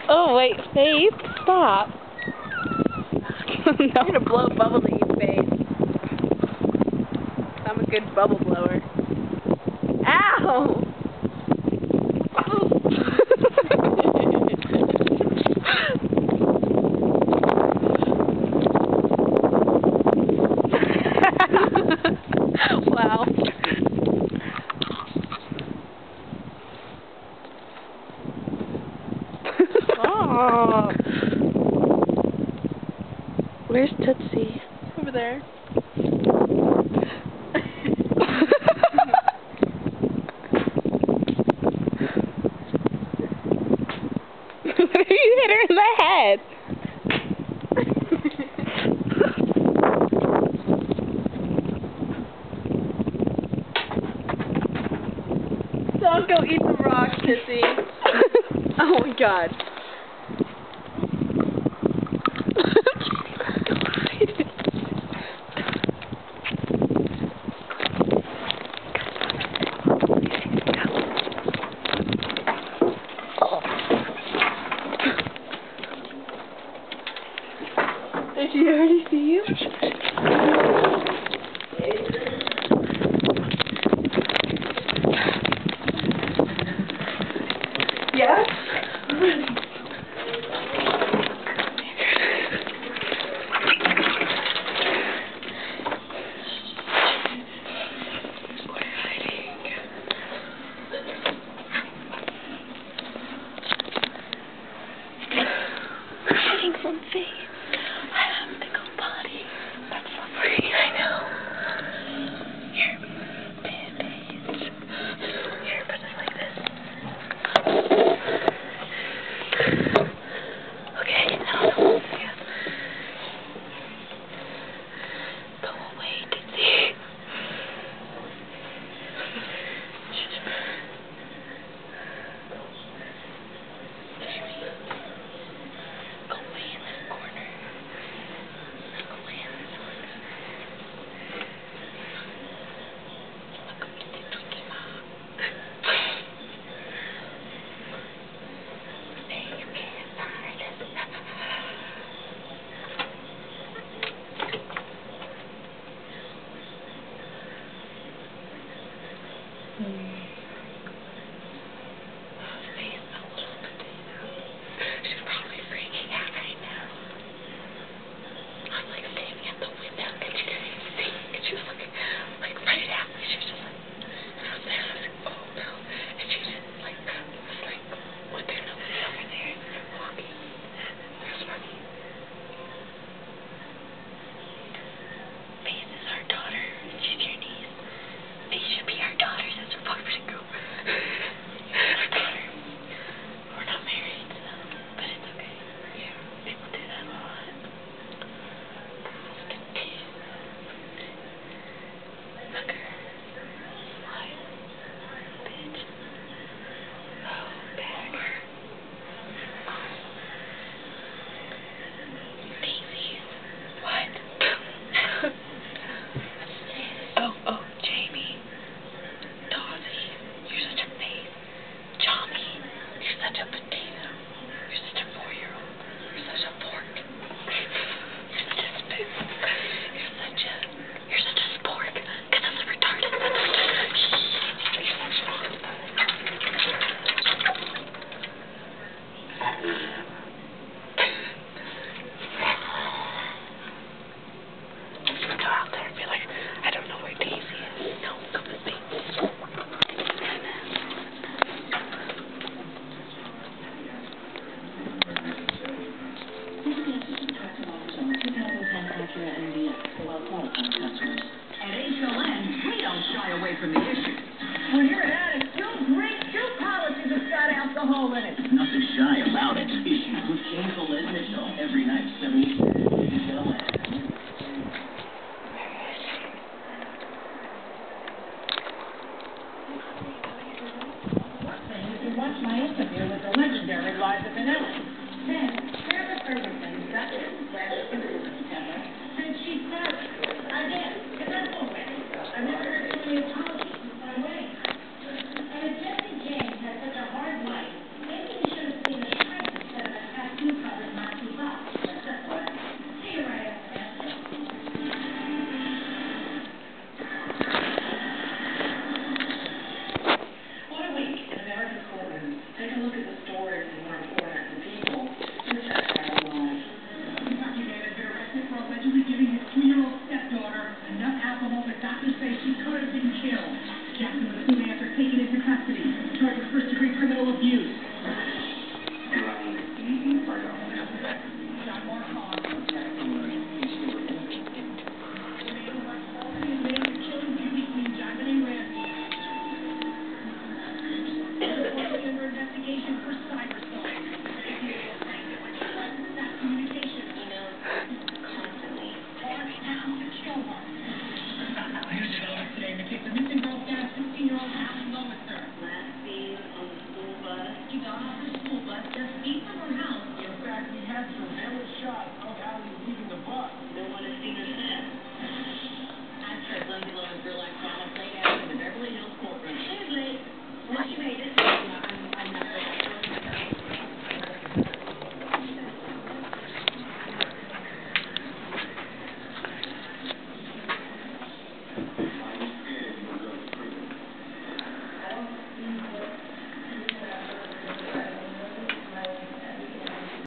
Oh, wait, Faith, stop. I'm gonna blow bubbles in your face. I'm a good bubble blower. Ow! Wow. Oh. Where's Tootsie? Over there. You hit her in the head. Don't go eat the rocks, Tootsie. Oh my god. Did she already see you? Yes? We're hiding from Faith. I have to go potty. That's so pretty, I know. Here, Faith. Here, put it like this. Okay, I don't know. Yeah. Go away, Tootsie. Go away in this corner. Go away in this corner. Look at the Tootsie Mom. Hey, you can't find it. She's probably freaking out right now. I'm like standing at the window and she didn't even see. And she was looking like right at me. She was just like, and I was there. I was like, oh no. And she just like was like with her nose over there walking. It was funny. Faith is our daughter and she's your niece. Faith should be our daughter. That's her boyfriend girl. Our daughter. We're not married, so, but it's okay. Yeah, people do that a lot. Look her. What? Bitch. Oh, bag. Daisy. What? Oh, Jamie. Dawsy. You're such a face. Johnny. You're such a potato. You're such a 4-year-old. You're such a fork. You're such a spoon. You're such a spork. Because I'm retarded. You're such a go out there and be like, I don't know where Daisy is. No, come with me. At HLN, we don't shy away from the issue. We're here at Addicts. Two great policies that's got alcohol in it. Nothing shy about it. Issues with shameful initial every night, 7 Watch my interview with the legendary Liza Minnelli. Then, Sarah Ferguson got this since she started. I did. And that's all right. I never heard so many apologies since my wedding. And Jesse James Youth.